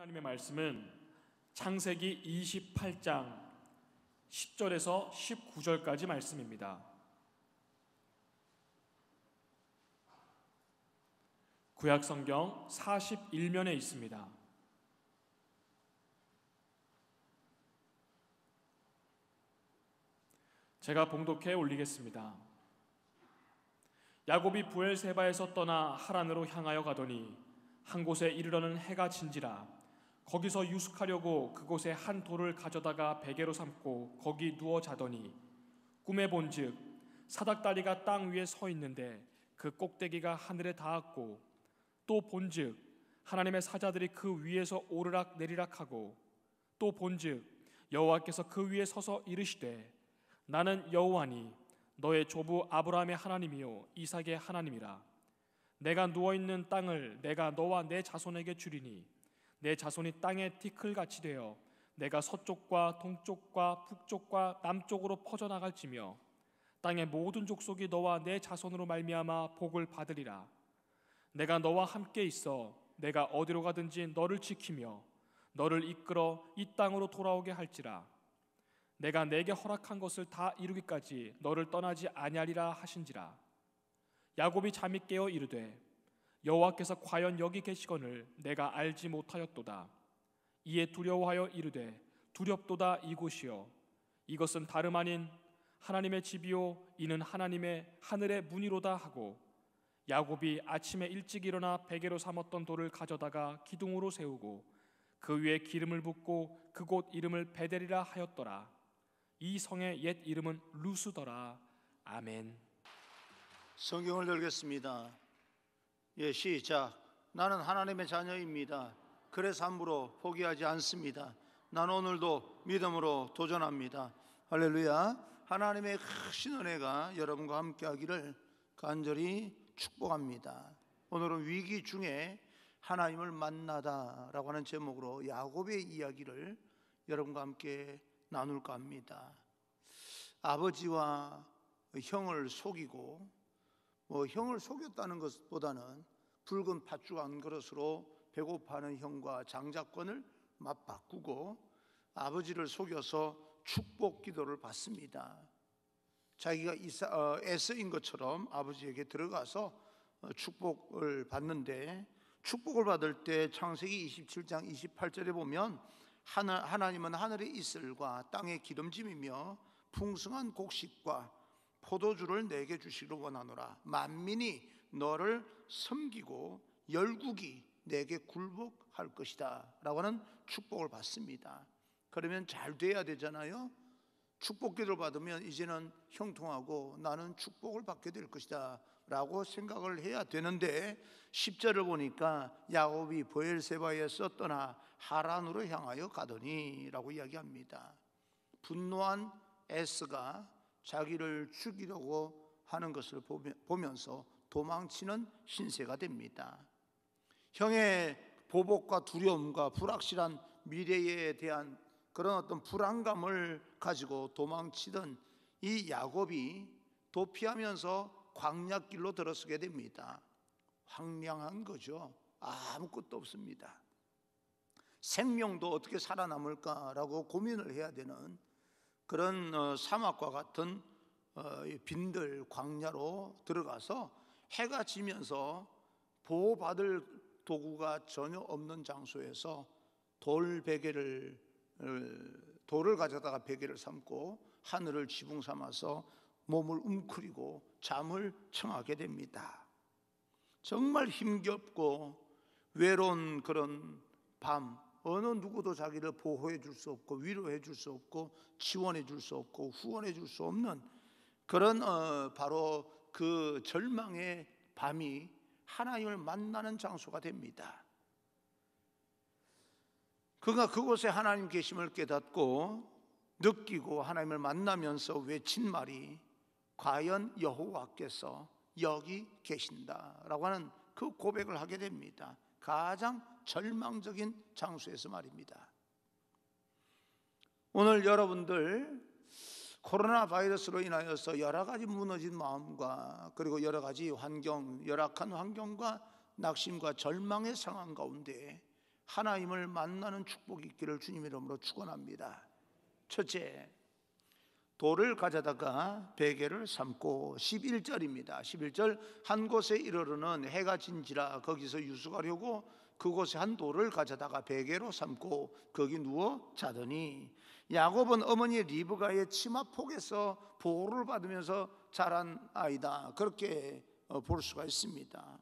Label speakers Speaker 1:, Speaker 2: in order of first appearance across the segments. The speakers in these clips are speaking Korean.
Speaker 1: 하나님의 말씀은 창세기 28장 10절에서 19절까지 말씀입니다. 구약성경 41면에 있습니다. 제가 봉독해 올리겠습니다. 야곱이 브엘세바에서 떠나 하란으로 향하여 가더니 한 곳에 이르러는 해가 진지라. 거기서 유숙하려고 그곳에 한 돌을 가져다가 베개로 삼고 거기 누워 자더니 꿈에 본즉 사닥다리가 땅 위에 서 있는데 그 꼭대기가 하늘에 닿았고 또 본즉 하나님의 사자들이 그 위에서 오르락 내리락하고 또 본즉 여호와께서 그 위에 서서 이르시되 나는 여호와니 너의 조부 아브라함의 하나님이요 이삭의 하나님이라. 내가 누워있는 땅을 내가 너와 내 자손에게 주리니 내 자손이 땅의 티끌같이 되어 내가 서쪽과 동쪽과 북쪽과 남쪽으로 퍼져나갈지며 땅의 모든 족속이 너와 내 자손으로 말미암아 복을 받으리라. 내가 너와 함께 있어 내가 어디로 가든지 너를 지키며 너를 이끌어 이 땅으로 돌아오게 할지라. 내가 내게 허락한 것을 다 이루기까지 너를 떠나지 아니하리라 하신지라. 야곱이 잠이 깨어 이르되 여호와께서 과연 여기 계시거늘 내가 알지 못하였도다. 이에 두려워하여 이르되 두렵도다 이곳이요 이것은 다름 아닌 하나님의 집이요 이는 하나님의 하늘의 문이로다 하고 야곱이 아침에 일찍 일어나 베개로 삼았던 돌을 가져다가 기둥으로 세우고 그 위에 기름을 붓고 그곳 이름을 베델이라 하였더라. 이 성의 옛 이름은 루스더라. 아멘.
Speaker 2: 성경을 열겠습니다. 시작. 나는 하나님의 자녀입니다. 그래서 함부로 포기하지 않습니다. 나는 오늘도 믿음으로 도전합니다. 할렐루야. 하나님의 크신 은혜가 여러분과 함께 하기를 간절히 축복합니다. 오늘은 위기 중에 하나님을 만나다라고 하는 제목으로 야곱의 이야기를 여러분과 함께 나눌까 합니다. 아버지와 형을 속이고 형을 속였다는 것보다는 붉은 팥죽 한 그릇으로 배고파하는 형과 장자권을 맞바꾸고 아버지를 속여서 축복 기도를 받습니다. 자기가 에서인 것처럼 아버지에게 들어가서 축복을 받는데, 축복을 받을 때 창세기 27장 28절에 보면 하나님은 하늘의 이슬과 땅의 기름짐이며 풍성한 곡식과 포도주를 내게 주시기를 원하노라. 만민이 너를 섬기고 열국이 내게 굴복할 것이다 라고 하는 축복을 받습니다. 그러면 잘 돼야 되잖아요. 축복 기도를 받으면 이제는 형통하고 나는 축복을 받게 될 것이다 라고 생각을 해야 되는데, 10절을 보니까 야곱이 브엘세바에서 떠나 하란으로 향하여 가더니 라고 이야기합니다. 분노한 에스가 자기를 죽이려고 하는 것을 보면서 도망치는 신세가 됩니다. 형의 보복과 두려움과 불확실한 미래에 대한 그런 어떤 불안감을 가지고 도망치던 이 야곱이 도피하면서 광야길로 들어서게 됩니다. 황량한 거죠. 아무것도 없습니다. 생명도 어떻게 살아남을까라고 고민을 해야 되는 그런 사막과 같은 빈들 광야로 들어가서 해가 지면서 보호받을 도구가 전혀 없는 장소에서 돌을 가져다가 베개를 삼고 하늘을 지붕 삼아서 몸을 웅크리고 잠을 청하게 됩니다. 정말 힘겹고 외로운 그런 밤, 어느 누구도 자기를 보호해 줄 수 없고 위로해 줄 수 없고 지원해 줄 수 없고 후원해 줄 수 없는 그런 바로 그 절망의 밤이 하나님을 만나는 장소가 됩니다. 그가 그곳에 하나님 계심을 깨닫고 느끼고 하나님을 만나면서 외친 말이 과연 여호와께서 여기 계신다라고 하는 그 고백을 하게 됩니다. 가장 절망적인 장소에서 말입니다. 오늘 여러분들 코로나 바이러스로 인하여서 여러 가지 무너진 마음과 그리고 여러 가지 환경, 열악한 환경과 낙심과 절망의 상황 가운데 하나님을 만나는 축복이 있기를 주님 이름으로 축원합니다. 첫째, 돌을 가져다가 베개를 삼고 11절입니다. 11절, 한 곳에 이르러는 해가 진지라 거기서 유숙하려고 그곳에 한 돌을 가져다가 베개로 삼고 거기 누워 자더니, 야곱은 어머니 리브가의 치마폭에서 보호를 받으면서 자란 아이다, 그렇게 볼 수가 있습니다.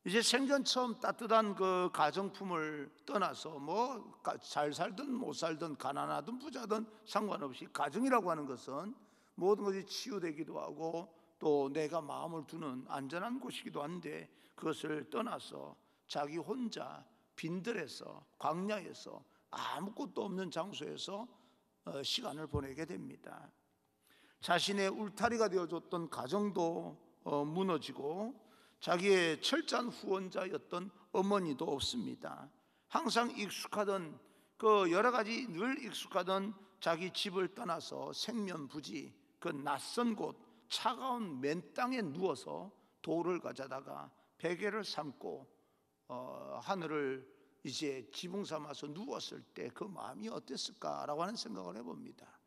Speaker 2: 이제 생전 처음 따뜻한 그 가정품을 떠나서 뭐 잘 살든 못 살든 가난하든 부자든 상관없이 가정이라고 하는 것은 모든 것이 치유되기도 하고 또 내가 마음을 두는 안전한 곳이기도 한데, 그것을 떠나서 자기 혼자 빈들에서 광야에서 아무것도 없는 장소에서 시간을 보내게 됩니다. 자신의 울타리가 되어줬던 가정도 무너지고 자기의 철저한 후원자였던 어머니도 없습니다. 항상 익숙하던 그 여러 가지 늘 익숙하던 자기 집을 떠나서 생면부지 그 낯선 곳 차가운 맨 땅에 누워서 돌을 가져다가 베개를 삼고 하늘을 이제 지붕 삼아서 누웠을 때 그 마음이 어땠을까라고 하는 생각을 해봅니다.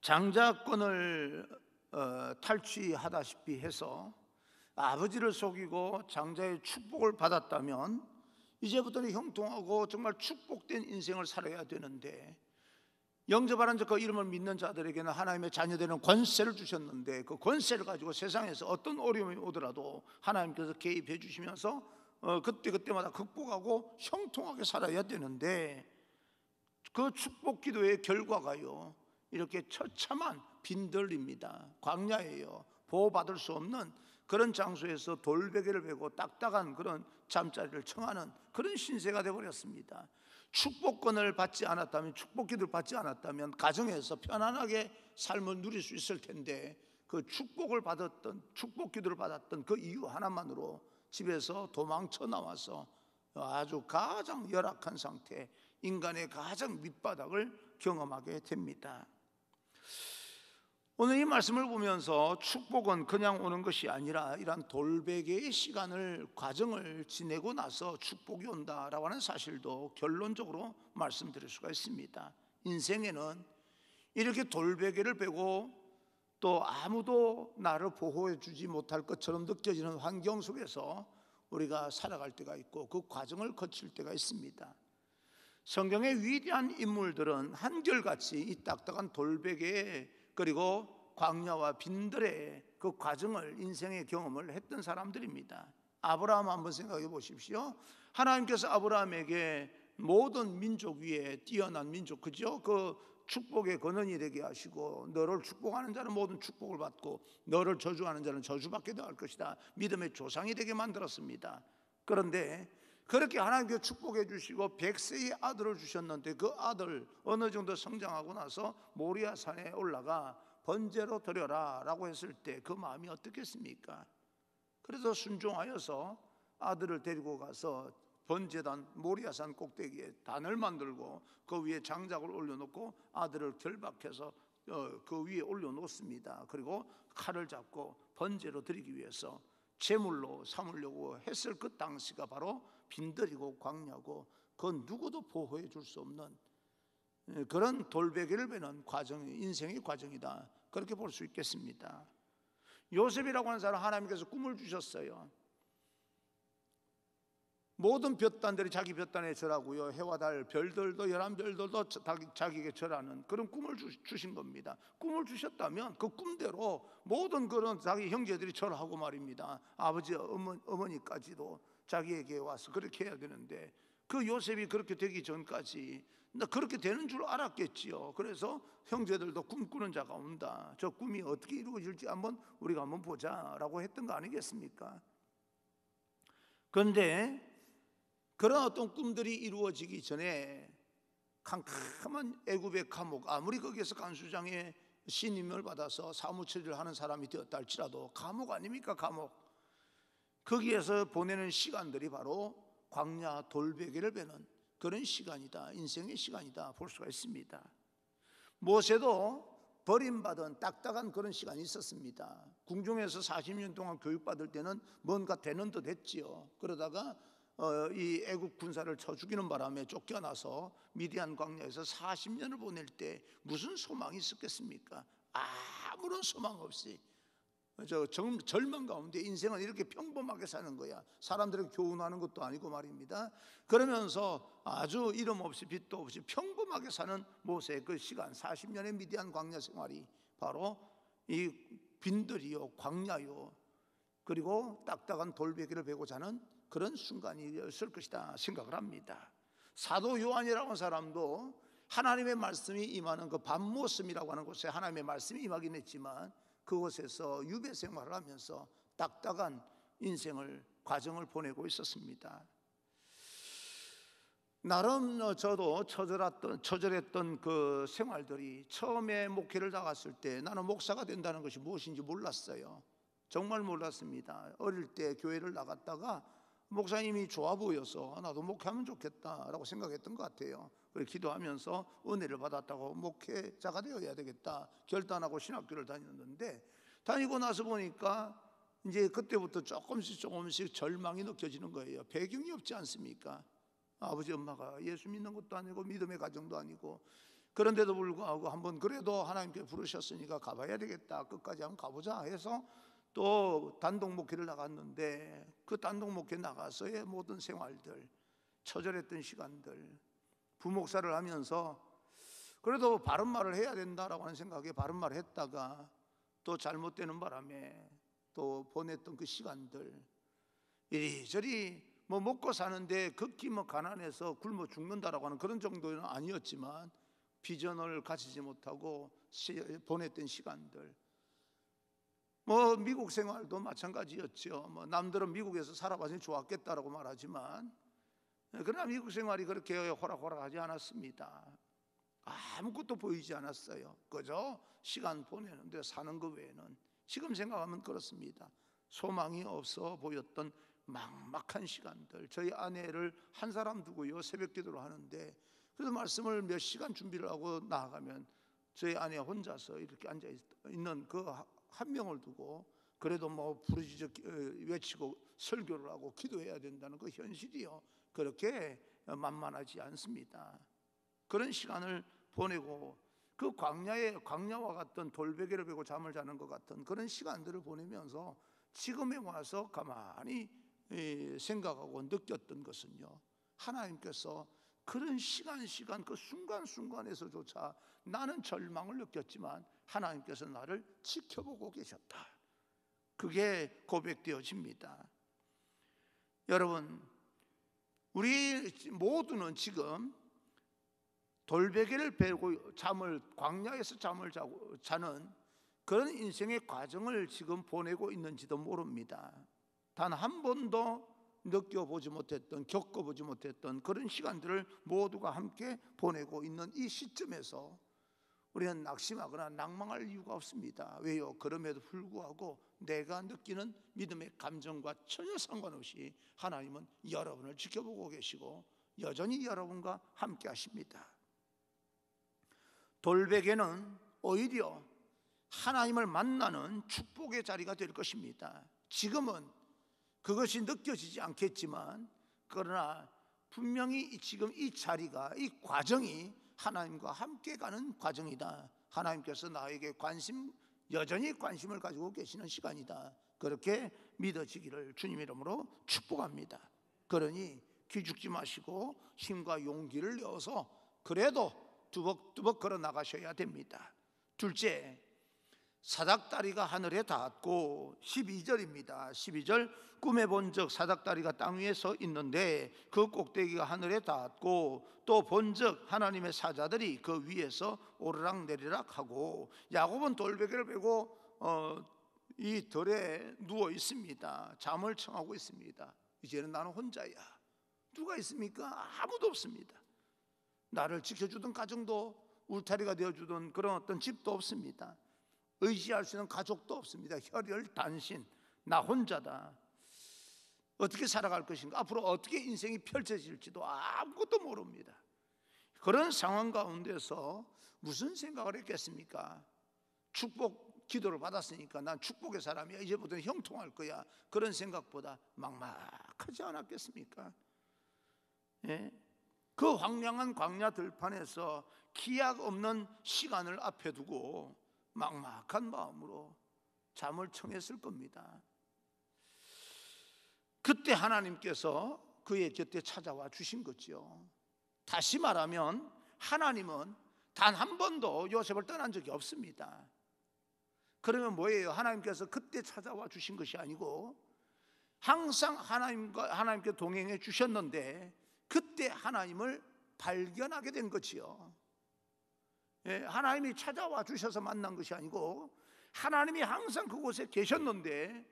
Speaker 2: 장자권을 탈취하다시피 해서 아버지를 속이고 장자의 축복을 받았다면 이제부터는 형통하고 정말 축복된 인생을 살아야 되는데, 영접하는 그 이름을 믿는 자들에게는 하나님의 자녀되는 권세를 주셨는데, 그 권세를 가지고 세상에서 어떤 어려움이 오더라도 하나님께서 개입해 주시면서 그때마다 극복하고 형통하게 살아야 되는데, 그 축복 기도의 결과가요 이렇게 처참한 빈들입니다. 광야예요. 보호받을 수 없는 그런 장소에서 돌베개를 베고 딱딱한 그런 잠자리를 청하는 그런 신세가 되어버렸습니다. 축복권을 받지 않았다면, 축복 기도를 받지 않았다면 가정에서 편안하게 삶을 누릴 수 있을 텐데, 그 축복을 받았던, 축복 기도를 받았던 그 이유 하나만으로 집에서 도망쳐 나와서 아주 가장 열악한 상태, 인간의 가장 밑바닥을 경험하게 됩니다. 오늘 이 말씀을 보면서 축복은 그냥 오는 것이 아니라 이러한 돌베개의 시간을, 과정을 지내고 나서 축복이 온다라고 하는 사실도 결론적으로 말씀드릴 수가 있습니다. 인생에는 이렇게 돌베개를 베고 또 아무도 나를 보호해 주지 못할 것처럼 느껴지는 환경 속에서 우리가 살아갈 때가 있고 그 과정을 거칠 때가 있습니다. 성경의 위대한 인물들은 한결같이 이 딱딱한 돌베개에 그리고 광야와 빈들의 그 과정을, 인생의 경험을 했던 사람들입니다. 아브라함 한번 생각해 보십시오. 하나님께서 아브라함에게 모든 민족 위에 뛰어난 민족, 그죠? 그 축복의 근원이 되게 하시고, 너를 축복하는 자는 모든 축복을 받고 너를 저주하는 자는 저주받게 될 것이다, 믿음의 조상이 되게 만들었습니다. 그런데 그렇게 하나님께서 축복해 주시고 100세의 아들을 주셨는데, 그 아들 어느 정도 성장하고 나서 모리아 산에 올라가 번제로 드려라 라고 했을 때 그 마음이 어떻겠습니까? 그래서 순종하여서 아들을 데리고 가서 번제단 모리아산 꼭대기에 단을 만들고 그 위에 장작을 올려놓고 아들을 결박해서 그 위에 올려놓습니다. 그리고 칼을 잡고 번제로 드리기 위해서 제물로 삼으려고 했을 그 당시가 바로 빈들이고 광야고, 그 누구도 보호해 줄 수 없는 그런 돌베개를 베는 과정, 인생의 과정이다, 그렇게 볼 수 있겠습니다. 요셉이라고 하는 사람, 하나님께서 꿈을 주셨어요. 모든 볕단들이 자기 볕단에 절하고요, 해와 달, 별들도 11별들도 자기에게 절하는 그런 꿈을 주신 겁니다. 꿈을 주셨다면 그 꿈대로 모든 그런 자기 형제들이 절하고 말입니다. 아버지, 어머니까지도 자기에게 와서 그렇게 해야 되는데, 그 요셉이 그렇게 되기 전까지 그렇게 되는 줄 알았겠지요. 그래서 형제들도 꿈꾸는 자가 온다, 저 꿈이 어떻게 이루어질지 우리가 한번 보자라고 했던 거 아니겠습니까? 그런데 그런 어떤 꿈들이 이루어지기 전에 캄캄한 애굽의 감옥, 아무리 거기에서 간수장의 신임을 받아서 사무처리를 하는 사람이 되었다 할지라도 감옥 아닙니까? 감옥. 거기에서 보내는 시간들이 바로 광야 돌베개를 베는 그런 시간이다, 인생의 시간이다 볼 수가 있습니다. 모세도 버림받은 딱딱한 그런 시간이 있었습니다. 궁중에서 40년 동안 교육받을 때는 뭔가 되는 듯 했지요. 그러다가 이 애국 군사를 쳐 죽이는 바람에 쫓겨나서 미디안 광야에서 40년을 보낼 때 무슨 소망이 있었겠습니까? 아무런 소망 없이 절망 가운데 인생은 이렇게 평범하게 사는 거야. 사람들을 교훈하는 것도 아니고 말입니다. 그러면서 아주 이름 없이 빛도 없이 평범하게 사는 모세의 그 시간, 40년의 미디안 광야 생활이 바로 이 빈들이요, 광야요, 그리고 딱딱한 돌베개를 베고 자는 그런 순간이었을 것이다 생각을 합니다. 사도 요한이라고 하는 사람도 하나님의 말씀이 임하는 그 밤모섬이라고 하는 곳에 하나님의 말씀이 임하긴 했지만 그곳에서 유배 생활을 하면서 딱딱한 인생을 과정을 보내고 있었습니다. 나름 저도 처절했던 그 생활들이, 처음에 목회를 나갔을 때 나는 목사가 된다는 것이 무엇인지 몰랐어요. 정말 몰랐습니다. 어릴 때 교회를 나갔다가 목사님이 좋아 보여서 나도 목회하면 좋겠다라고 생각했던 것 같아요. 그래서 기도하면서 은혜를 받았다고 목회자가 되어야 되겠다 결단하고 신학교를 다녔는데, 다니고 나서 보니까 이제 그때부터 조금씩 절망이 느껴지는 거예요. 배경이 없지 않습니까? 아버지 엄마가 예수 믿는 것도 아니고 믿음의 가정도 아니고, 그런데도 불구하고 한번 그래도 하나님께 부르셨으니까 가봐야 되겠다, 끝까지 한번 가보자 해서 또 단독 목회를 나갔는데, 그 단독 목회 나가서의 모든 생활들, 처절했던 시간들, 부목사를 하면서 그래도 바른 말을 해야 된다라고 하는 생각에 바른 말을 했다가 또 잘못되는 바람에 또 보냈던 그 시간들, 이리저리 먹고 사는데 극히 가난해서 굶어 죽는다라고 하는 그런 정도는 아니었지만 비전을 가지지 못하고 보냈던 시간들, 미국 생활도 마찬가지였죠. 남들은 미국에서 살아봤으니 좋았겠다라고 말하지만, 그러나 미국 생활이 그렇게 호락호락하지 않았습니다. 아무것도 보이지 않았어요. 그저 시간 보내는데 사는 것 외에는. 지금 생각하면 그렇습니다. 소망이 없어 보였던 막막한 시간들. 저희 아내를 한 사람 두고요 새벽 기도를 하는데, 그래서 말씀을 몇 시간 준비를 하고 나아가면 저희 아내 혼자서 이렇게 앉아 있는 그 한 명을 두고 그래도 부르짖어 외치고 설교를 하고 기도해야 된다는 그 현실이요, 그렇게 만만하지 않습니다. 그런 시간을 보내고 그 광야와 같은 돌베개를 베고 잠을 자는 것 같은 그런 시간들을 보내면서 지금에 와서 가만히 생각하고 느꼈던 것은요, 하나님께서 그런 시간 그 순간순간에서조차 나는 절망을 느꼈지만 하나님께서 나를 지켜보고 계셨다. 그게 고백되어집니다. 여러분, 우리 모두는 지금 돌베개를 베고 광야에서 잠을 자는 그런 인생의 과정을 지금 보내고 있는지도 모릅니다. 단 한 번도 느껴보지 못했던, 겪어보지 못했던 그런 시간들을 모두가 함께 보내고 있는 이 시점에서 우리는 낙심하거나 낭망할 이유가 없습니다. 왜요? 그럼에도 불구하고 내가 느끼는 믿음의 감정과 전혀 상관없이 하나님은 여러분을 지켜보고 계시고 여전히 여러분과 함께 하십니다. 돌베개는 오히려 하나님을 만나는 축복의 자리가 될 것입니다. 지금은 그것이 느껴지지 않겠지만, 그러나 분명히 지금 이 자리가, 이 과정이 하나님과 함께 가는 과정이다. 하나님께서 나에게 여전히 관심을 가지고 계시는 시간이다. 그렇게 믿어지기를 주님 이름으로 축복합니다. 그러니 기죽지 마시고 힘과 용기를 내어서 그래도 뚜벅뚜벅 걸어 나가셔야 됩니다. 둘째, 사닥다리가 하늘에 닿았고, 12절입니다. 12절, 꿈에 본 적 사닥다리가 땅 위에 서 있는데 그 꼭대기가 하늘에 닿았고, 또 본 적 하나님의 사자들이 그 위에서 오르락 내리락 하고. 야곱은 돌베개를 베고 이 들에 누워 있습니다. 잠을 청하고 있습니다. 이제는 나는 혼자야. 누가 있습니까? 아무도 없습니다. 나를 지켜주던 가정도, 울타리가 되어주던 그런 어떤 집도 없습니다. 의지할 수 있는 가족도 없습니다. 혈혈단신, 나 혼자다. 어떻게 살아갈 것인가, 앞으로 어떻게 인생이 펼쳐질지도 아무것도 모릅니다. 그런 상황 가운데서 무슨 생각을 했겠습니까? 축복 기도를 받았으니까 난 축복의 사람이야, 이제부터는 형통할 거야, 그런 생각보다 막막하지 않았겠습니까? 예? 그 황량한 광야 들판에서 기약 없는 시간을 앞에 두고 막막한 마음으로 잠을 청했을 겁니다. 그때 하나님께서 그의 곁에 찾아와 주신 거죠. 다시 말하면 하나님은 단 한 번도 요셉을 떠난 적이 없습니다. 그러면 뭐예요? 하나님께서 그때 찾아와 주신 것이 아니고 항상 하나님께 동행해 주셨는데 그때 하나님을 발견하게 된 거지요. 예, 하나님이 찾아와 주셔서 만난 것이 아니고 하나님이 항상 그곳에 계셨는데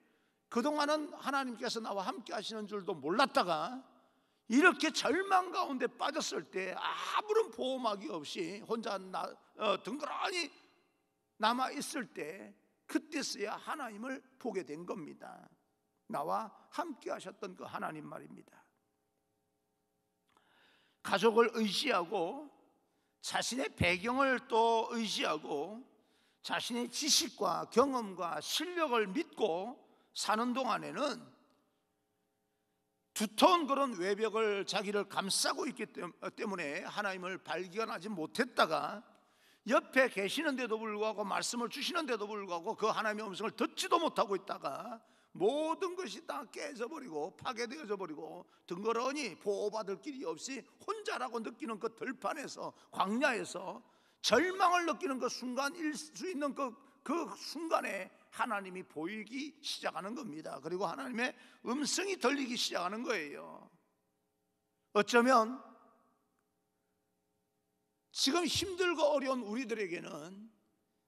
Speaker 2: 그동안은 하나님께서 나와 함께 하시는 줄도 몰랐다가 이렇게 절망 가운데 빠졌을 때 아무런 보호막이 없이 혼자 덩그러니 남아있을 때 그때서야 하나님을 보게 된 겁니다. 나와 함께 하셨던 그 하나님 말입니다. 가족을 의지하고 자신의 배경을 또 의지하고 자신의 지식과 경험과 실력을 믿고 사는 동안에는 두터운 그런 외벽을 자기를 감싸고 있기 때문에 하나님을 발견하지 못했다가 옆에 계시는데도 불구하고 말씀을 주시는데도 불구하고 그 하나님의 음성을 듣지도 못하고 있다가 모든 것이 다 깨져버리고 파괴되어져 버리고 덩그러니 보호받을 길이 없이 혼자라고 느끼는 그 들판에서 광야에서 절망을 느끼는 그 순간일 수 있는 그 순간에 하나님이 보이기 시작하는 겁니다. 그리고 하나님의 음성이 들리기 시작하는 거예요. 어쩌면 지금 힘들고 어려운 우리들에게는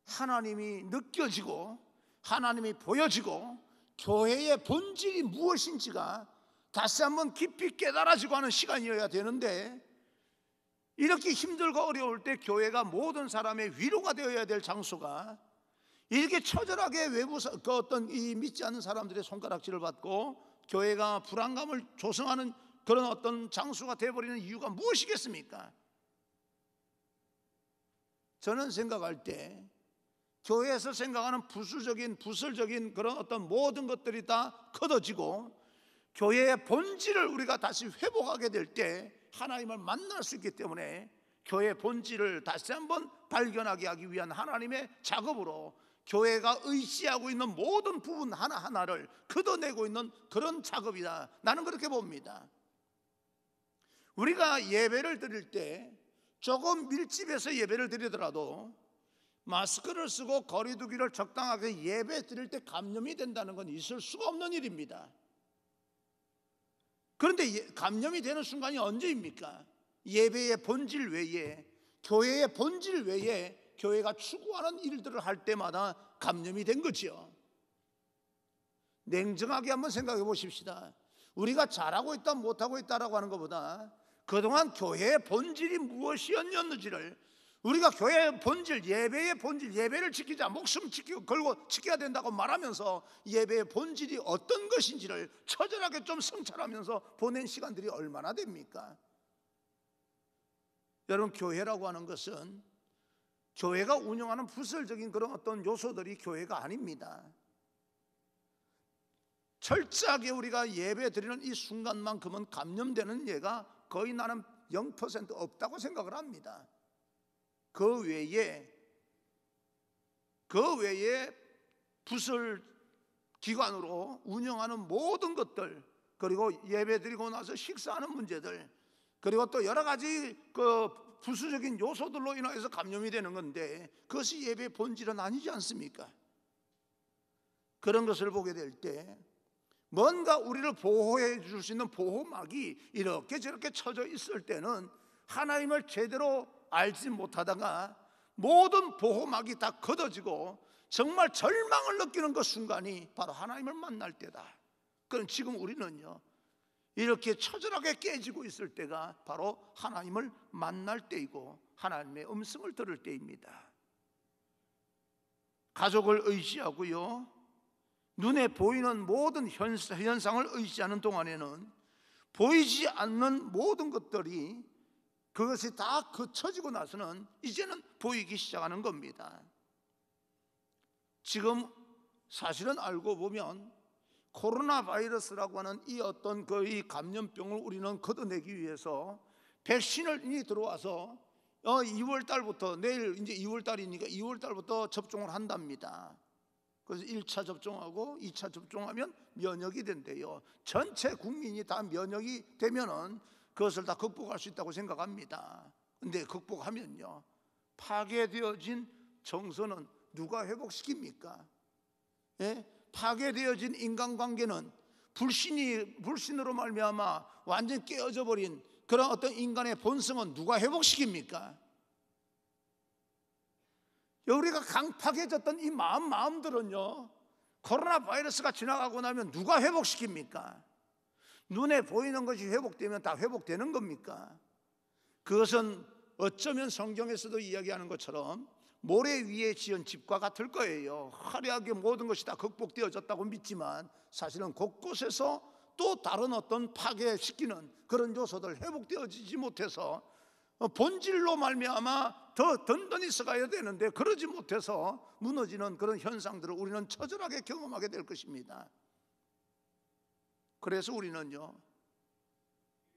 Speaker 2: 하나님이 느껴지고 하나님이 보여지고 교회의 본질이 무엇인지가 다시 한번 깊이 깨달아지고 하는 시간이어야 되는데 이렇게 힘들고 어려울 때 교회가 모든 사람의 위로가 되어야 될 장소가 이렇게 처절하게 외부 그 어떤 이 믿지 않는 사람들의 손가락질을 받고 교회가 불안감을 조성하는 그런 어떤 장소가 되어버리는 이유가 무엇이겠습니까? 저는 생각할 때 교회에서 생각하는 부수적인 그런 어떤 모든 것들이 다 커져지고 교회의 본질을 우리가 다시 회복하게 될 때 하나님을 만날 수 있기 때문에 교회의 본질을 다시 한번 발견하게 하기 위한 하나님의 작업으로 교회가 의지하고 있는 모든 부분 하나하나를 걷어내고 있는 그런 작업이다. 나는 그렇게 봅니다. 우리가 예배를 드릴 때 조금 밀집해서 예배를 드리더라도 마스크를 쓰고 거리 두기를 적당하게 예배 드릴 때 감염이 된다는 건 있을 수가 없는 일입니다. 그런데 감염이 되는 순간이 언제입니까? 예배의 본질 외에 교회의 본질 외에 교회가 추구하는 일들을 할 때마다 감염이 된 거죠. 냉정하게 한번 생각해 보십시다. 우리가 잘하고 있다 못하고 있다라고 하는 것보다 그동안 교회의 본질이 무엇이었는지를 우리가 교회의 본질, 예배의 본질, 예배를 지키자, 목숨 걸고 지켜야 된다고 말하면서 예배의 본질이 어떤 것인지를 처절하게 좀 성찰하면서 보낸 시간들이 얼마나 됩니까? 여러분, 교회라고 하는 것은 교회가 운영하는 부설적인 그런 어떤 요소들이 교회가 아닙니다. 철저하게 우리가 예배 드리는 이 순간만큼은 감염되는 예가 거의 나는 0% 없다고 생각을 합니다. 그 외에 부설 기관으로 운영하는 모든 것들, 그리고 예배 드리고 나서 식사하는 문제들, 그리고 또 여러 가지 그 부수적인 요소들로 인해서 감염이 되는 건데 그것이 예배의 본질은 아니지 않습니까? 그런 것을 보게 될 때 뭔가 우리를 보호해 줄 수 있는 보호막이 이렇게 저렇게 쳐져 있을 때는 하나님을 제대로 알지 못하다가 모든 보호막이 다 걷어지고 정말 절망을 느끼는 그 순간이 바로 하나님을 만날 때다. 그럼 지금 우리는요, 이렇게 처절하게 깨지고 있을 때가 바로 하나님을 만날 때이고 하나님의 음성을 들을 때입니다. 가족을 의지하고요, 눈에 보이는 모든 현상을 의지하는 동안에는 보이지 않는 모든 것들이 그것이 다 거쳐지고 나서는 이제는 보이기 시작하는 겁니다. 지금 사실은 알고 보면 코로나 바이러스라고 하는 이 어떤 이 감염병을 우리는 걷어내기 위해서 백신을 이미 들어와서 2월 달부터, 내일 이제 2월 달이니까 2월 달부터 접종을 한답니다. 그래서 1차 접종하고 2차 접종하면 면역이 된대요. 전체 국민이 다 면역이 되면은 그것을 다 극복할 수 있다고 생각합니다. 근데 극복하면요, 파괴되어진 정서는 누가 회복시킵니까? 예? 파괴되어진 인간관계는 불신으로 말미암아 완전 깨어져 버린 그런 어떤 인간의 본성은 누가 회복시킵니까? 우리가 강팍해졌던 이 마음들은요, 코로나 바이러스가 지나가고 나면 누가 회복시킵니까? 눈에 보이는 것이 회복되면 다 회복되는 겁니까? 그것은 어쩌면 성경에서도 이야기하는 것처럼 모래 위에 지은 집과 같을 거예요. 화려하게 모든 것이 다 극복되어졌다고 믿지만 사실은 곳곳에서 또 다른 어떤 파괴시키는 그런 요소들 회복되어지지 못해서 본질로 말미암아 더 든든히 서가야 되는데 그러지 못해서 무너지는 그런 현상들을 우리는 처절하게 경험하게 될 것입니다. 그래서 우리는요,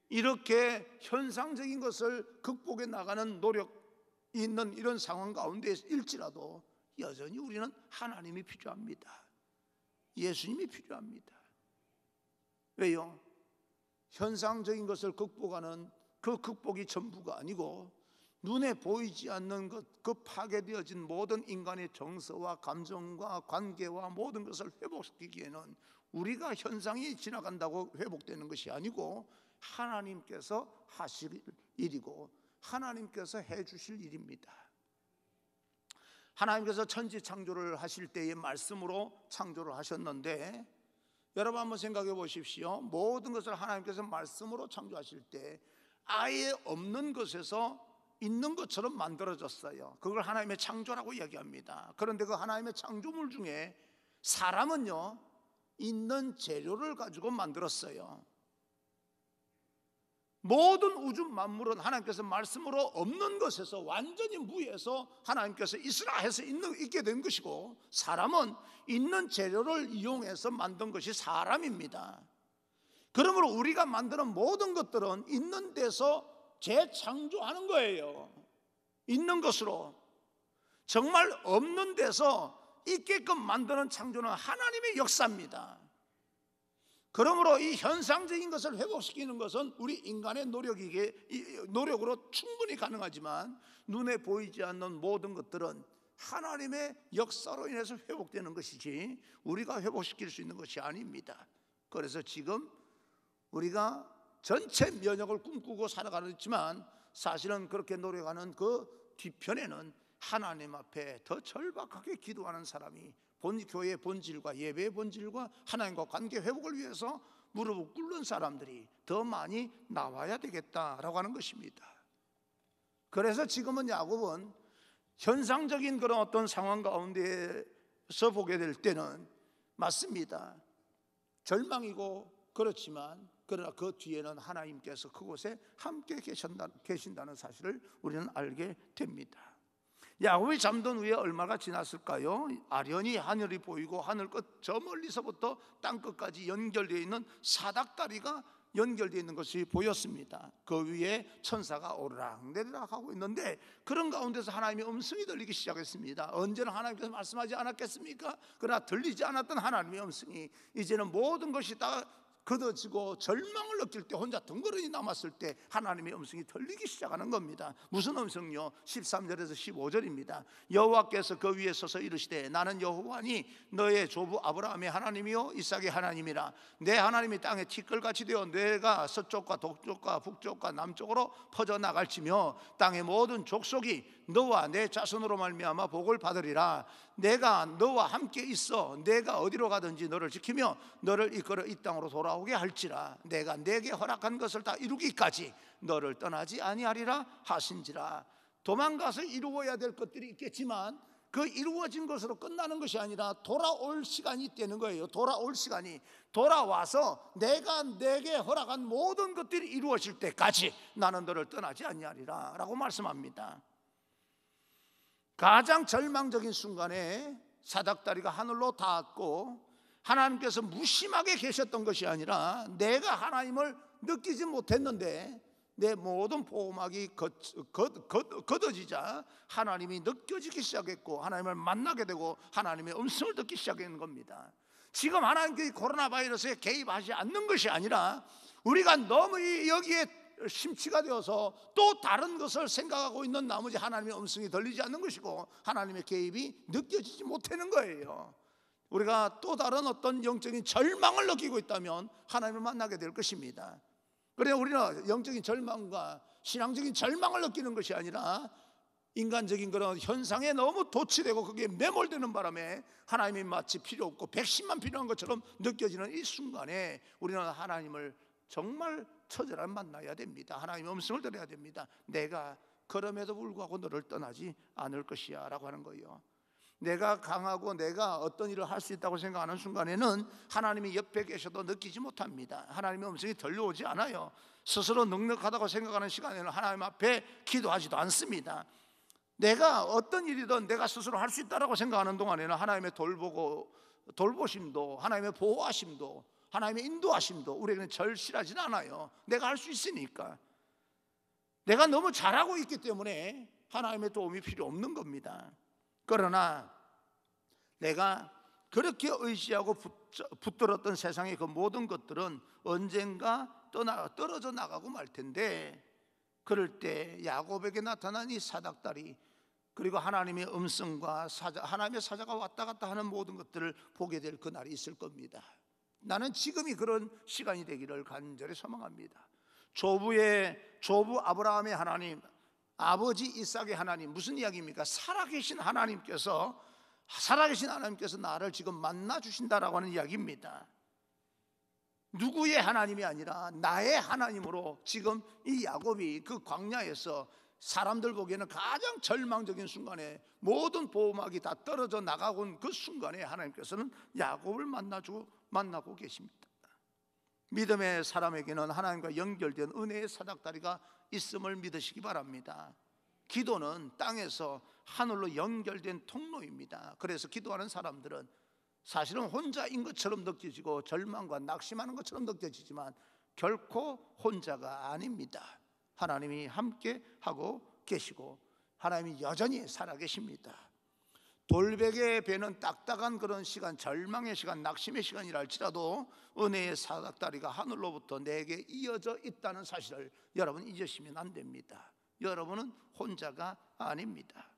Speaker 2: 이렇게 현상적인 것을 극복해 나가는 노력이 있는 이런 상황 가운데 일지라도 여전히 우리는 하나님이 필요합니다. 예수님이 필요합니다. 왜요? 현상적인 것을 극복하는 그 극복이 전부가 아니고 눈에 보이지 않는 것, 그 파괴되어진 모든 인간의 정서와 감정과 관계와 모든 것을 회복시키기에는 우리가 현상이 지나간다고 회복되는 것이 아니고 하나님께서 하실 일이고 하나님께서 해주실 일입니다. 하나님께서 천지 창조를 하실 때의 말씀으로 창조를 하셨는데, 여러분 한번 생각해 보십시오. 모든 것을 하나님께서 말씀으로 창조하실 때 아예 없는 것에서 있는 것처럼 만들어졌어요. 그걸 하나님의 창조라고 이야기합니다. 그런데 그 하나님의 창조물 중에 사람은요, 있는 재료를 가지고 만들었어요. 모든 우주 만물은 하나님께서 말씀으로 없는 것에서 완전히 무에서 하나님께서 있으라 해서 있게 된 것이고, 사람은 있는 재료를 이용해서 만든 것이 사람입니다. 그러므로 우리가 만드는 모든 것들은 있는 데서 재창조하는 거예요. 있는 것으로. 정말 없는 데서 있게끔 만드는 창조는 하나님의 역사입니다. 그러므로 이 현상적인 것을 회복시키는 것은 우리 인간의 노력으로 충분히 가능하지만 눈에 보이지 않는 모든 것들은 하나님의 역사로 인해서 회복되는 것이지 우리가 회복시킬 수 있는 것이 아닙니다. 그래서 지금 우리가 전체 면역을 꿈꾸고 살아가지만 사실은 그렇게 노력하는 그 뒤편에는 하나님 앞에 더 절박하게 기도하는 사람이 교회의 본질과 예배의 본질과 하나님과 관계 회복을 위해서 무릎을 꿇는 사람들이 더 많이 나와야 되겠다라고 하는 것입니다. 그래서 지금은 야곱은 현상적인 그런 어떤 상황 가운데서 보게 될 때는 맞습니다. 절망이고 그렇지만 그러나 그 뒤에는 하나님께서 그곳에 함께 계신다는 사실을 우리는 알게 됩니다. 야곱이 잠든 후에 얼마가 지났을까요? 아련히 하늘이 보이고 하늘 끝 저 멀리서부터 땅 끝까지 연결되어 있는 사닥다리가 연결되어 있는 것이 보였습니다. 그 위에 천사가 오르락내리락 하고 있는데 그런 가운데서 하나님의 음성이 들리기 시작했습니다. 언제나 하나님께서 말씀하지 않았겠습니까? 그러나 들리지 않았던 하나님의 음성이 이제는 모든 것이 다 거둬지고 절망을 느낄 때 혼자 덩그러니 남았을 때 하나님의 음성이 들리기 시작하는 겁니다. 무슨 음성요? 13절에서 15절입니다. 여호와께서 그 위에 서서 이르시되 나는 여호와니 너의 조부 아브라함의 하나님이요 이삭의 하나님이라. 내 하나님이 땅에 티끌같이 되어 내가 서쪽과 동쪽과 북쪽과 남쪽으로 퍼져나갈지며 땅의 모든 족속이 너와 내 자손으로 말미암아 복을 받으리라. 내가 너와 함께 있어 내가 어디로 가든지 너를 지키며 너를 이끌어 이 땅으로 돌아오게 할지라. 내가 내게 허락한 것을 다 이루기까지 너를 떠나지 아니하리라 하신지라. 도망가서 이루어야 될 것들이 있겠지만 그 이루어진 것으로 끝나는 것이 아니라 돌아올 시간이 있다는 거예요. 돌아올 시간이 돌아와서 내가 내게 허락한 모든 것들이 이루어질 때까지 나는 너를 떠나지 아니하리라 라고 말씀합니다. 가장 절망적인 순간에 사닥다리가 하늘로 닿았고 하나님께서 무심하게 계셨던 것이 아니라 내가 하나님을 느끼지 못했는데 내 모든 보호막이 걷어지자 하나님이 느껴지기 시작했고 하나님을 만나게 되고 하나님의 음성을 듣기 시작하는 겁니다. 지금 하나님께서 코로나 바이러스에 개입하지 않는 것이 아니라 우리가 너무 여기에 심취가 되어서 또 다른 것을 생각하고 있는 나머지 하나님의 음성이 들리지 않는 것이고 하나님의 개입이 느껴지지 못하는 거예요. 우리가 또 다른 어떤 영적인 절망을 느끼고 있다면 하나님을 만나게 될 것입니다. 그래 우리는 영적인 절망과 신앙적인 절망을 느끼는 것이 아니라 인간적인 그런 현상에 너무 도취되고 그게 매몰되는 바람에 하나님이 마치 필요 없고 백신만 필요한 것처럼 느껴지는 이 순간에 우리는 하나님을 정말 처절하게 만나야 됩니다. 하나님의 음성을 들어야 됩니다. 내가 그럼에도 불구하고 너를 떠나지 않을 것이야 라고 하는 거예요. 내가 강하고 내가 어떤 일을 할 수 있다고 생각하는 순간에는 하나님이 옆에 계셔도 느끼지 못합니다. 하나님의 음성이 들려오지 않아요. 스스로 넉넉하다고 생각하는 시간에는 하나님 앞에 기도하지도 않습니다. 내가 어떤 일이든 내가 스스로 할 수 있다고 생각하는 동안에는 하나님의 돌보심도 하나님의 보호하심도 하나님의 인도하심도 우리에게는 절실하지는 않아요. 내가 할 수 있으니까. 내가 너무 잘하고 있기 때문에 하나님의 도움이 필요 없는 겁니다. 그러나 내가 그렇게 의지하고 붙들었던 세상의 그 모든 것들은 언젠가 떨어져 나가고 말 텐데 그럴 때 야곱에게 나타난 이 사닥다리 그리고 하나님의 음성과 하나님의 사자가 왔다 갔다 하는 모든 것들을 보게 될 그날이 있을 겁니다. 나는 지금이 그런 시간이 되기를 간절히 소망합니다. 조부 아브라함의 하나님, 아버지 이삭의 하나님, 무슨 이야기입니까? 살아계신 하나님께서 나를 지금 만나 주신다라고 하는 이야기입니다. 누구의 하나님이 아니라 나의 하나님으로 지금 이 야곱이 그 광야에서 사람들 보기에는 가장 절망적인 순간에 모든 보호막이 다 떨어져 나가고 온 그 순간에 하나님께서는 야곱을 만나고 계십니다. 믿음의 사람에게는 하나님과 연결된 은혜의 사닥다리가 있음을 믿으시기 바랍니다. 기도는 땅에서 하늘로 연결된 통로입니다. 그래서 기도하는 사람들은 사실은 혼자인 것처럼 느껴지고 절망과 낙심하는 것처럼 느껴지지만 결코 혼자가 아닙니다. 하나님이 함께 하고 계시고 하나님이 여전히 살아계십니다. 돌베개 베는 딱딱한 그런 시간, 절망의 시간, 낙심의 시간이라 할지라도 은혜의 사닥다리가 하늘로부터 내게 이어져 있다는 사실을 여러분 잊으시면 안 됩니다. 여러분은 혼자가 아닙니다.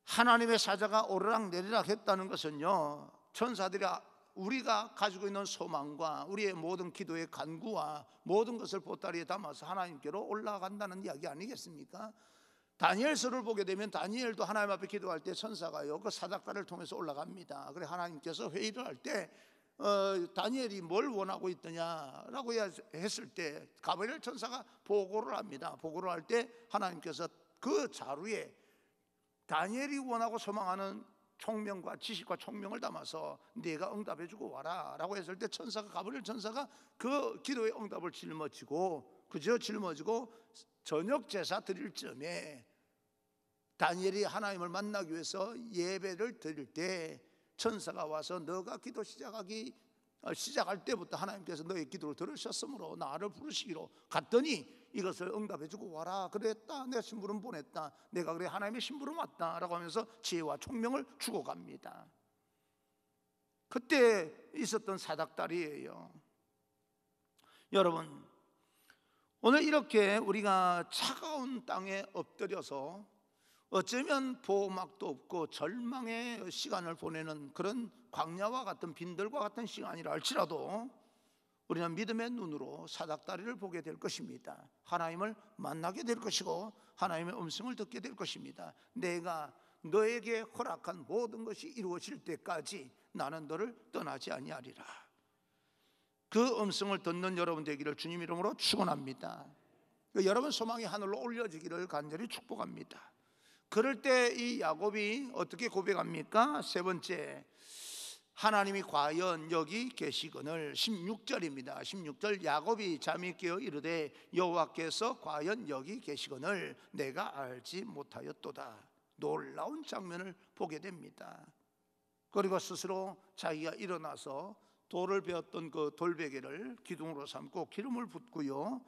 Speaker 2: 하나님의 사자가 오르락내리락 했다는 것은요, 천사들이 우리가 가지고 있는 소망과 우리의 모든 기도의 간구와 모든 것을 보따리에 담아서 하나님께로 올라간다는 이야기 아니겠습니까? 다니엘서를 보게 되면 다니엘도 하나님 앞에 기도할 때 천사가요 그 사닥다리를 통해서 올라갑니다. 그래 하나님께서 회의를 할 때 다니엘이 뭘 원하고 있더냐라고 했을 때 가브리엘 천사가 보고를 합니다. 보고를 할 때 하나님께서 그 자루에 다니엘이 원하고 소망하는 총명과 지식과 총명을 담아서 네가 응답해주고 와라 라고 했을 때 가브리엘 천사가 그 기도의 응답을 짊어지고 저녁 제사 드릴 쯤에 다니엘이 하나님을 만나기 위해서 예배를 드릴 때 천사가 와서 너가 기도 시작할 때부터 하나님께서 너의 기도를 들으셨으므로 나를 부르시기로 갔더니 이것을 응답해주고 와라 그랬다. 내 심부름 보냈다. 내가 그래 하나님의 심부름 왔다 라고 하면서 지혜와 총명을 주고 갑니다. 그때 있었던 사닥다리예요. 여러분, 오늘 이렇게 우리가 차가운 땅에 엎드려서 어쩌면 보호막도 없고 절망의 시간을 보내는 그런 광야와 같은 빈들과 같은 시간이라 할지라도 우리는 믿음의 눈으로 사닥다리를 보게 될 것입니다. 하나님을 만나게 될 것이고 하나님의 음성을 듣게 될 것입니다. 내가 너에게 허락한 모든 것이 이루어질 때까지 나는 너를 떠나지 아니하리라. 그 음성을 듣는 여러분 되기를 주님 이름으로 축원합니다. 여러분 소망이 하늘로 올려지기를 간절히 축복합니다. 그럴 때 이 야곱이 어떻게 고백합니까? 세 번째, 하나님이 과연 여기 계시거늘. 16절입니다. 16절, 야곱이 잠이 깨어 이르되 여호와께서 과연 여기 계시거늘 내가 알지 못하였도다. 놀라운 장면을 보게 됩니다. 그리고 스스로 자기가 일어나서 돌을 베었던 그 돌베개를 기둥으로 삼고 기름을 붓고요,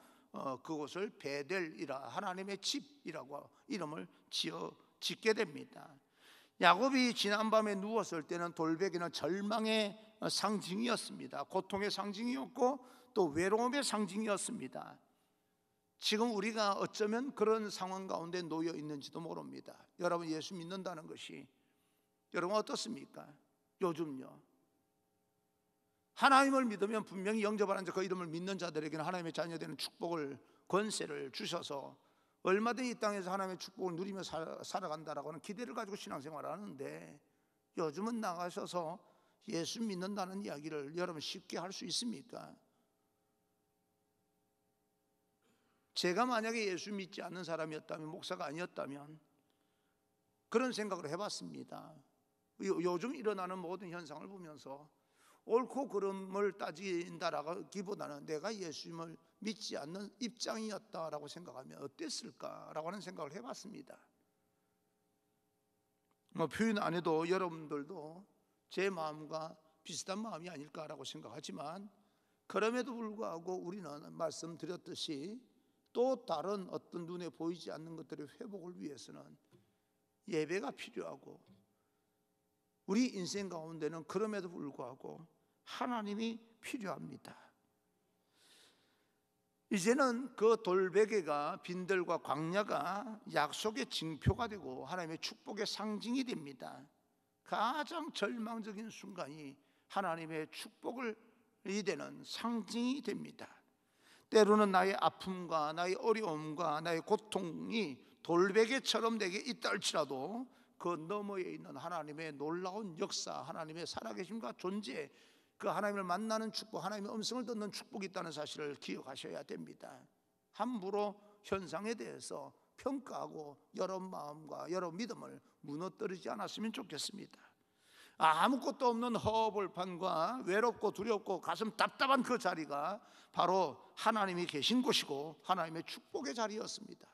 Speaker 2: 그곳을 베델이라, 하나님의 집이라고 이름을 짓게 됩니다. 야곱이 지난밤에 누웠을 때는 돌베개는 절망의 상징이었습니다. 고통의 상징이었고 또 외로움의 상징이었습니다. 지금 우리가 어쩌면 그런 상황 가운데 놓여 있는지도 모릅니다. 여러분, 예수 믿는다는 것이 여러분 어떻습니까? 요즘요, 하나님을 믿으면 분명히 영접하는 자, 그 이름을 믿는 자들에게는 하나님의 자녀되는 축복을, 권세를 주셔서 얼마든지 이 땅에서 하나님의 축복을 누리며 살아간다라고 하는 기대를 가지고 신앙생활을 하는데, 요즘은 나가셔서 예수 믿는다는 이야기를 여러분 쉽게 할 수 있습니까? 제가 만약에 예수 믿지 않는 사람이었다면, 목사가 아니었다면 그런 생각을 해봤습니다. 요즘 일어나는 모든 현상을 보면서 옳고 그름을 따진다라기보다는 내가 예수님을 믿지 않는 입장이었다라고 생각하면 어땠을까라고 하는 생각을 해봤습니다. 표현 안 해도 여러분들도 제 마음과 비슷한 마음이 아닐까라고 생각하지만, 그럼에도 불구하고 우리는 말씀드렸듯이 또 다른 어떤 눈에 보이지 않는 것들의 회복을 위해서는 예배가 필요하고, 우리 인생 가운데는 그럼에도 불구하고 하나님이 필요합니다. 이제는 그 돌베개가, 빈들과 광야가 약속의 징표가 되고 하나님의 축복의 상징이 됩니다. 가장 절망적인 순간이 하나님의 축복을 이되는 상징이 됩니다. 때로는 나의 아픔과 나의 어려움과 나의 고통이 돌베개처럼 내게 있다 할지라도 그 너머에 있는 하나님의 놀라운 역사, 하나님의 살아계심과 존재, 그 하나님을 만나는 축복, 하나님의 음성을 듣는 축복이 있다는 사실을 기억하셔야 됩니다. 함부로 현상에 대해서 평가하고 여러분 마음과 여러분 믿음을 무너뜨리지 않았으면 좋겠습니다. 아무것도 없는 허벌판과 외롭고 두렵고 가슴 답답한 그 자리가 바로 하나님이 계신 곳이고 하나님의 축복의 자리였습니다.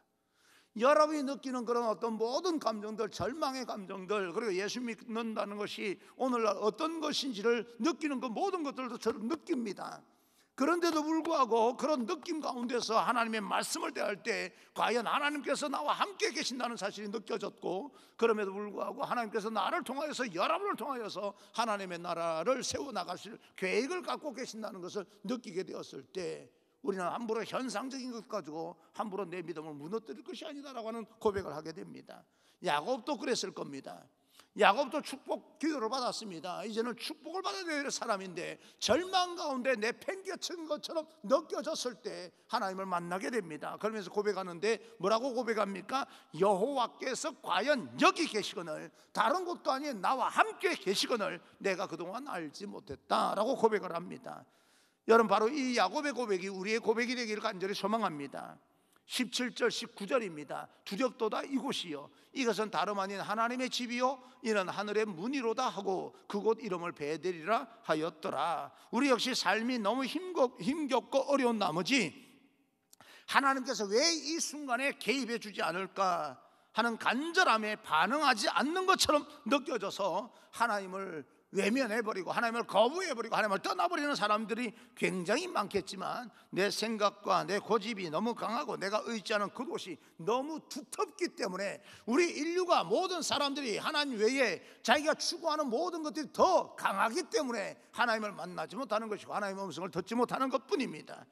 Speaker 2: 여러분이 느끼는 그런 어떤 모든 감정들, 절망의 감정들, 그리고 예수 믿는다는 것이 오늘날 어떤 것인지를 느끼는 그 모든 것들도 저를 느낍니다. 그런데도 불구하고 그런 느낌 가운데서 하나님의 말씀을 대할 때 과연 하나님께서 나와 함께 계신다는 사실이 느껴졌고, 그럼에도 불구하고 하나님께서 나를 통하여서, 여러분을 통하여서 하나님의 나라를 세워나가실 계획을 갖고 계신다는 것을 느끼게 되었을 때, 우리는 함부로 현상적인 것 가지고 함부로 내 믿음을 무너뜨릴 것이 아니다라고 하는 고백을 하게 됩니다. 야곱도 그랬을 겁니다. 야곱도 축복 기도를 받았습니다. 이제는 축복을 받아야 될 사람인데 절망 가운데 내팽개친 것처럼 느껴졌을 때 하나님을 만나게 됩니다. 그러면서 고백하는데 뭐라고 고백합니까? 여호와께서 과연 여기 계시거늘, 다른 곳도 아닌 나와 함께 계시거늘 내가 그동안 알지 못했다라고 고백을 합니다. 여러분, 바로 이 야곱의 고백이 우리의 고백이 되기를 간절히 소망합니다. 17절 19절입니다. 두렵도다 이곳이요, 이것은 다름 아닌 하나님의 집이요, 이는 하늘의 문이로다 하고 그곳 이름을 베델이라 하였더라. 우리 역시 삶이 너무 힘겹고 어려운 나머지 하나님께서 왜 이 순간에 개입해 주지 않을까 하는 간절함에 반응하지 않는 것처럼 느껴져서 하나님을 외면해버리고 하나님을 거부해버리고 하나님을 떠나버리는 사람들이 굉장히 많겠지만, 내 생각과 내 고집이 너무 강하고 내가 의지하는 그곳이 너무 두텁기 때문에 우리 인류가, 모든 사람들이 하나님 외에 자기가 추구하는 모든 것들이 더 강하기 때문에 하나님을 만나지 못하는 것이고 하나님의 음성을 듣지 못하는 것뿐입니다.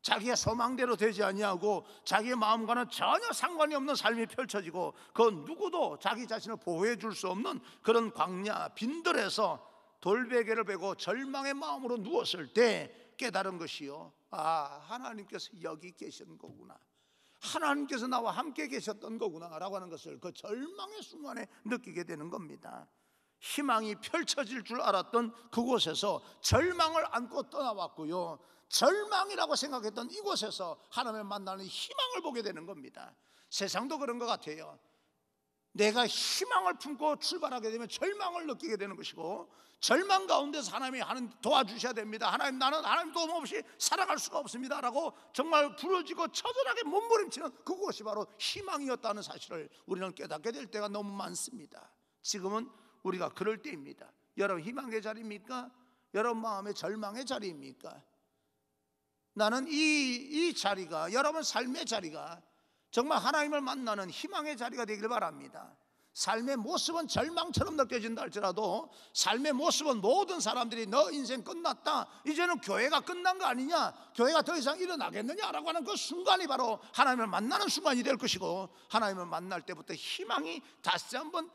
Speaker 2: 자기의 소망대로 되지 아니하고 자기의 마음과는 전혀 상관이 없는 삶이 펼쳐지고, 그 누구도 자기 자신을 보호해 줄 수 없는 그런 광야 빈들에서 돌베개를 베고 절망의 마음으로 누웠을 때 깨달은 것이요, 하나님께서 여기 계신 거구나, 하나님께서 나와 함께 계셨던 거구나 라고 하는 것을 그 절망의 순간에 느끼게 되는 겁니다. 희망이 펼쳐질 줄 알았던 그곳에서 절망을 안고 떠나왔고요, 절망이라고 생각했던 이곳에서 하나님을 만나는 희망을 보게 되는 겁니다. 세상도 그런 것 같아요. 내가 희망을 품고 출발하게 되면 절망을 느끼게 되는 것이고, 절망 가운데서 하나님이 도와주셔야 됩니다. 하나님, 나는 하나님 도움 없이 살아갈 수가 없습니다 라고 정말 부러지고 처절하게 몸부림치는 그곳이 바로 희망이었다는 사실을 우리는 깨닫게 될 때가 너무 많습니다. 지금은 우리가 그럴 때입니다. 여러분 희망의 자리입니까? 여러분 마음의 절망의 자리입니까? 나는 이 자리가, 여러분 삶의 자리가 정말 하나님을 만나는 희망의 자리가 되길 바랍니다. 삶의 모습은 절망처럼 느껴진다 할지라도 삶의 모습은 모든 사람들이 너 인생 끝났다, 이제는 교회가 끝난 거 아니냐, 교회가 더 이상 일어나겠느냐라고 하는 그 순간이 바로 하나님을 만나는 순간이 될 것이고, 하나님을 만날 때부터 희망이 다시 한번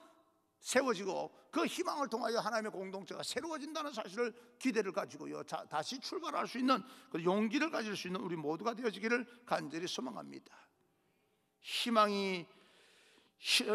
Speaker 2: 세워지고 그 희망을 통하여 하나님의 공동체가 새로워진다는 사실을, 기대를 가지고요 다시 출발할 수 있는 그 용기를 가질 수 있는 우리 모두가 되어지기를 간절히 소망합니다. 희망이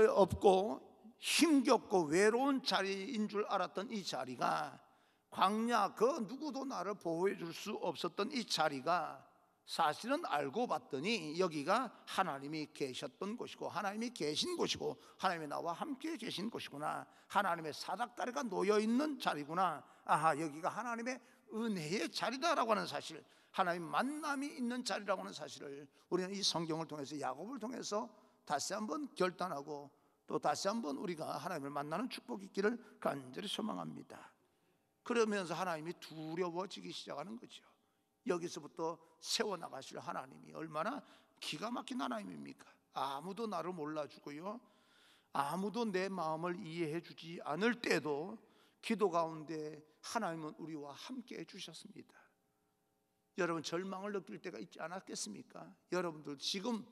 Speaker 2: 없고 힘겹고 외로운 자리인 줄 알았던 이 자리가, 광야 그 누구도 나를 보호해 줄 수 없었던 이 자리가 사실은 알고 봤더니 여기가 하나님이 계셨던 곳이고 하나님이 계신 곳이고 하나님이 나와 함께 계신 곳이구나, 하나님의 사닥다리가 놓여있는 자리구나, 아하 여기가 하나님의 은혜의 자리다라고 하는 사실, 하나님 만남이 있는 자리라고 하는 사실을 우리는 이 성경을 통해서, 야곱을 통해서 다시 한번 결단하고 또 다시 한번 우리가 하나님을 만나는 축복이 있기를 간절히 소망합니다. 그러면서 하나님이 두려워지기 시작하는 거죠. 여기서부터 세워나가실 하나님이 얼마나 기가 막힌 하나님입니까? 아무도 나를 몰라주고요, 아무도 내 마음을 이해해 주지 않을 때도 기도 가운데 하나님은 우리와 함께 해주셨습니다. 여러분 절망을 느낄 때가 있지 않았겠습니까? 여러분들 지금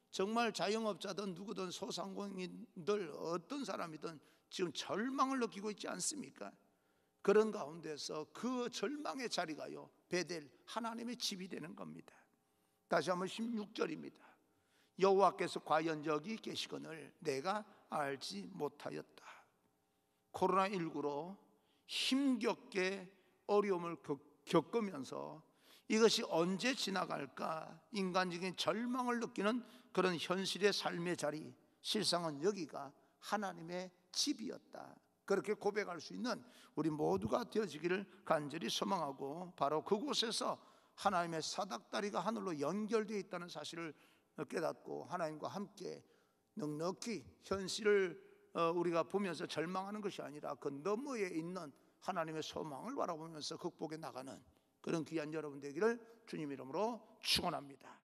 Speaker 2: 정말 자영업자든 누구든 소상공인들 어떤 사람이든 지금 절망을 느끼고 있지 않습니까? 그런 가운데서 그 절망의 자리가요 베델, 하나님의 집이 되는 겁니다. 다시 한번 16절입니다. 여호와께서 과연 여기 계시거늘 내가 알지 못하였다. 코로나19로 힘겹게 어려움을 겪으면서 이것이 언제 지나갈까 인간적인 절망을 느끼는 그런 현실의 삶의 자리, 실상은 여기가 하나님의 집이었다, 그렇게 고백할 수 있는 우리 모두가 되어지기를 간절히 소망하고, 바로 그곳에서 하나님의 사닥다리가 하늘로 연결되어 있다는 사실을 깨닫고 하나님과 함께 넉넉히 현실을 우리가 보면서 절망하는 것이 아니라 그 너머에 있는 하나님의 소망을 바라보면서 극복해 나가는 그런 귀한 여러분 되기를 주님 이름으로 축원합니다.